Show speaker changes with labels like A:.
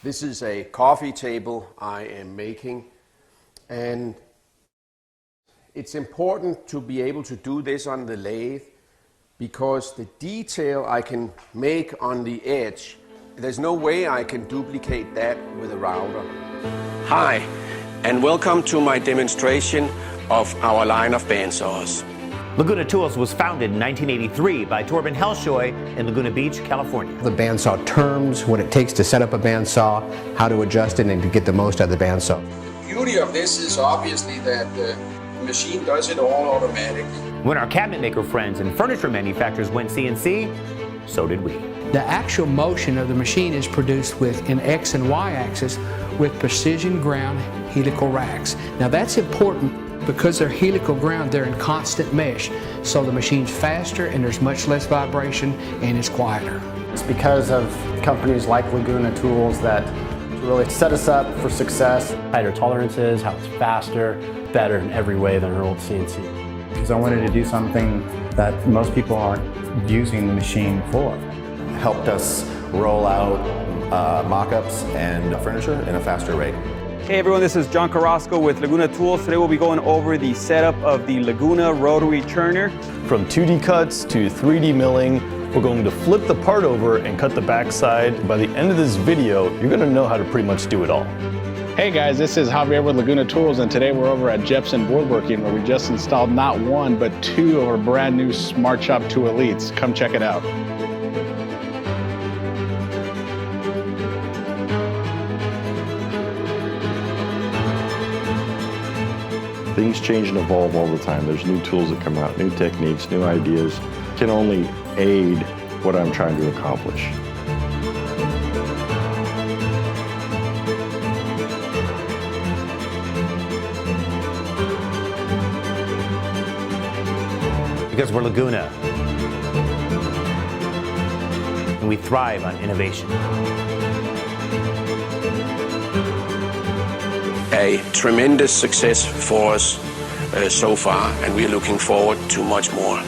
A: This is a coffee table I am making, and it's important to be able to do this on the lathe because the detail I can make on the edge, there's no way I can duplicate that with a router. Hi, and welcome to my demonstration of our line of bandsaws.
B: Laguna Tools was founded in 1983 by Torben Helshoy in Laguna Beach, California.
C: The bandsaw terms, what it takes to set up a bandsaw, how to adjust it, and to get the most out of the bandsaw.
A: The beauty of this is obviously that the machine does it all automatically.
B: When our cabinet maker friends and furniture manufacturers went CNC, so did we.
D: The actual motion of the machine is produced with an X and Y axis with precision ground helical racks. Now that's important because they're helical ground, they're in constant mesh. So the machine's faster and there's much less vibration and it's quieter.
E: It's because of companies like Laguna Tools that really set us up for success. Tighter tolerances, how it's faster, better in every way than our old CNC. Because I wanted to do something that most people aren't using the machine for.
F: Helped us roll out mock-ups and furniture in a faster rate.
G: Hey everyone, this is John Carrasco with Laguna Tools. Today we'll be going over the setup of the Laguna rotary turner.
H: From 2D cuts to 3D milling, we're going to flip the part over and cut the backside. By the end of this video, you're going to know how to pretty much do it all.
I: Hey guys, this is Javier with Laguna Tools, and today we're over at Jepson Boardworking, where we just installed not one, but two of our brand new Smart Shop 2 Elites. Come check it out.
H: Things change and evolve all the time. There's new tools that come out, new techniques, new ideas. Can only aid what I'm trying to accomplish.
B: Because we're Laguna, and we thrive on innovation.
A: A tremendous success for us so far, and we're looking forward to much more.